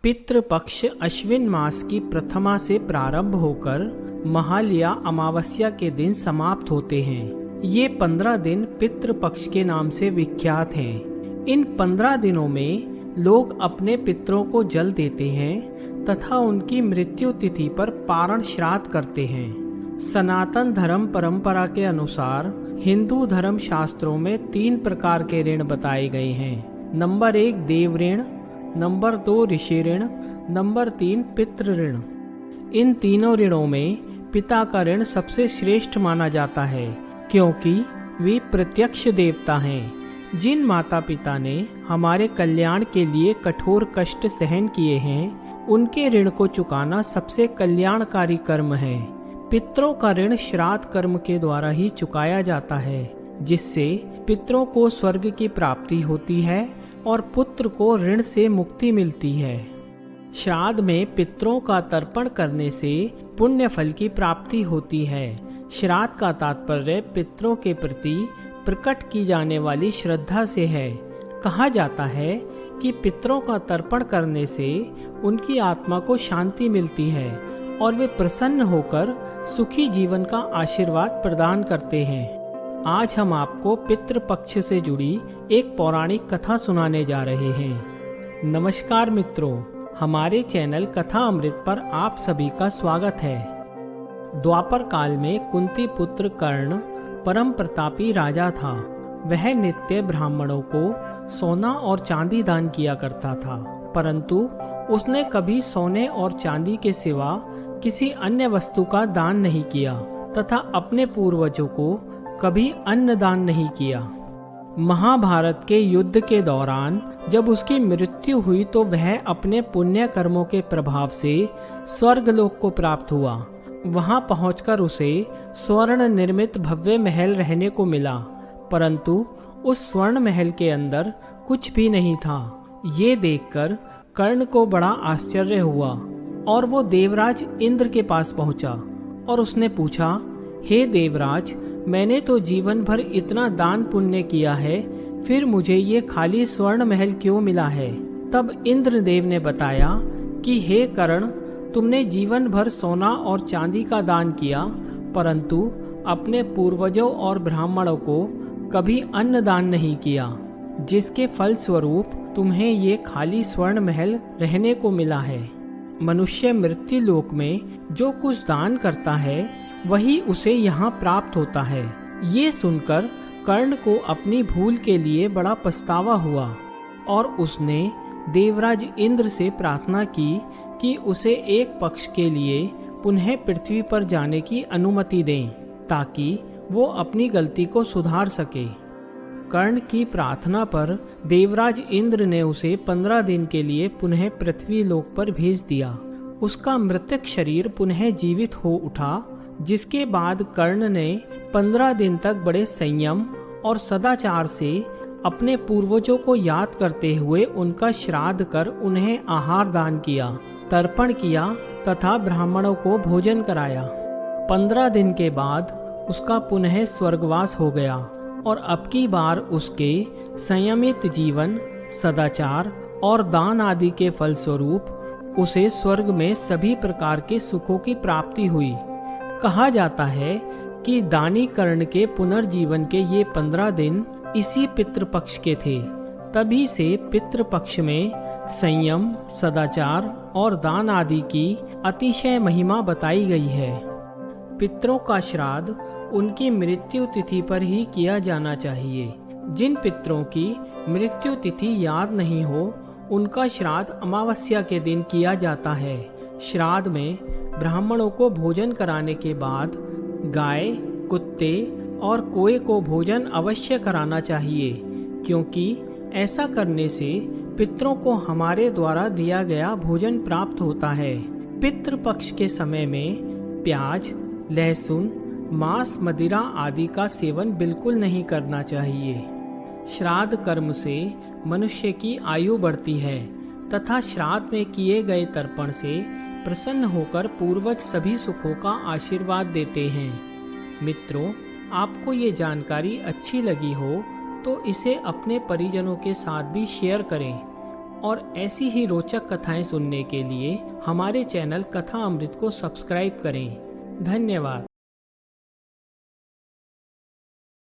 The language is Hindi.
पितृपक्ष अश्विन मास की प्रथमा से प्रारंभ होकर महालया अमावस्या के दिन समाप्त होते हैं। ये 15 दिन पितृपक्ष के नाम से विख्यात हैं। इन 15 दिनों में लोग अपने पितरों को जल देते हैं तथा उनकी मृत्यु तिथि पर पारण श्राद्ध करते हैं। सनातन धर्म परंपरा के अनुसार हिंदू धर्म शास्त्रों में 3 प्रकार के ऋण बताए गए हैं। नंबर 1 देव ऋण, नंबर 2 ऋषि ऋण, नंबर 3 पितृ ऋण। इन तीनों ऋणों में पिता का ऋण सबसे श्रेष्ठ माना जाता है, क्योंकि वे प्रत्यक्ष देवता हैं। जिन माता पिता ने हमारे कल्याण के लिए कठोर कष्ट सहन किए हैं, उनके ऋण को चुकाना सबसे कल्याणकारी कर्म है। पितरों का ऋण श्राद्ध कर्म के द्वारा ही चुकाया जाता है, जिससे पितरों को स्वर्ग की प्राप्ति होती है और पुत्र को ऋण से मुक्ति मिलती है। श्राद्ध में पितरों का तर्पण करने से पुण्य फल की प्राप्ति होती है। श्राद्ध का तात्पर्य पितरों के प्रति प्रकट की जाने वाली श्रद्धा से है। कहा जाता है कि पितरों का तर्पण करने से उनकी आत्मा को शांति मिलती है और वे प्रसन्न होकर सुखी जीवन का आशीर्वाद प्रदान करते हैं। आज हम आपको पितृपक्ष से जुड़ी एक पौराणिक कथा सुनाने जा रहे हैं। नमस्कार मित्रों, हमारे चैनल कथा अमृत पर आप सभी का स्वागत है। द्वापर काल में कुंती पुत्र कर्ण परम प्रतापी राजा था। वह नित्य ब्राह्मणों को सोना और चांदी दान किया करता था, परंतु उसने कभी सोने और चांदी के सिवा किसी अन्य वस्तु का दान नहीं किया तथा अपने पूर्वजों को कभी अन्न दान नहीं किया। महाभारत के युद्ध के दौरान जब उसकी मृत्यु हुई तो वह अपने पुण्य कर्मों के प्रभाव से स्वर्गलोक को प्राप्त हुआ। वहां पहुंचकर उसे स्वर्ण निर्मित भव्य महल रहने को मिला, परंतु उस स्वर्ण महल के अंदर कुछ भी नहीं था। ये देखकर कर्ण को बड़ा आश्चर्य हुआ और वो देवराज इंद्र के पास पहुंचा और उसने पूछा, हे देवराज, मैंने तो जीवन भर इतना दान पुण्य किया है, फिर मुझे ये खाली स्वर्ण महल क्यों मिला है? तब इंद्रदेव ने बताया कि हे कर्ण, तुमने जीवन भर सोना और चांदी का दान किया, परंतु अपने पूर्वजों और ब्राह्मणों को कभी अन्न दान नहीं किया, जिसके फल स्वरूप तुम्हें ये खाली स्वर्ण महल रहने को मिला है। मनुष्य मृत्यु लोक में जो कुछ दान करता है वही उसे यहाँ प्राप्त होता है। ये सुनकर कर्ण को अपनी भूल के लिए बड़ा पछतावा हुआ और उसने देवराज इंद्र से प्रार्थना की कि उसे एक पक्ष के लिए पुनः पृथ्वी पर जाने की अनुमति दें, ताकि वो अपनी गलती को सुधार सके। कर्ण की प्रार्थना पर देवराज इंद्र ने उसे 15 दिन के लिए पुनः पृथ्वी लोक पर भेज दिया। उसका मृतक शरीर पुनः जीवित हो उठा, जिसके बाद कर्ण ने 15 दिन तक बड़े संयम और सदाचार से अपने पूर्वजों को याद करते हुए उनका श्राद्ध कर उन्हें आहार दान किया, तर्पण किया तथा ब्राह्मणों को भोजन कराया। 15 दिन के बाद उसका पुनः स्वर्गवास हो गया और अब की बार उसके संयमित जीवन, सदाचार और दान आदि के फलस्वरूप उसे स्वर्ग में सभी प्रकार के सुखों की प्राप्ति हुई। कहा जाता है कि दानी कर्ण के पुनर्जीवन के ये 15 दिन इसी पितृपक्ष के थे। तभी से पितृपक्ष में संयम, सदाचार और दान आदि की अतिशय महिमा बताई गई है। पितरों का श्राद्ध उनकी मृत्यु तिथि पर ही किया जाना चाहिए। जिन पितरों की मृत्यु तिथि याद नहीं हो, उनका श्राद्ध अमावस्या के दिन किया जाता है। श्राद्ध में ब्राह्मणों को भोजन कराने के बाद गाय, कुत्ते और कोए को भोजन अवश्य कराना चाहिए, क्योंकि ऐसा करने से पितरों को हमारे द्वारा दिया गया भोजन प्राप्त होता है। पितृपक्ष के समय में प्याज, लहसुन, मांस, मदिरा आदि का सेवन बिल्कुल नहीं करना चाहिए। श्राद्ध कर्म से मनुष्य की आयु बढ़ती है तथा श्राद्ध में किए गए तर्पण से प्रसन्न होकर पूर्वज सभी सुखों का आशीर्वाद देते हैं। मित्रों, आपको ये जानकारी अच्छी लगी हो तो इसे अपने परिजनों के साथ भी शेयर करें और ऐसी ही रोचक कथाएं सुनने के लिए हमारे चैनल कथा अमृत को सब्सक्राइब करें। धन्यवाद।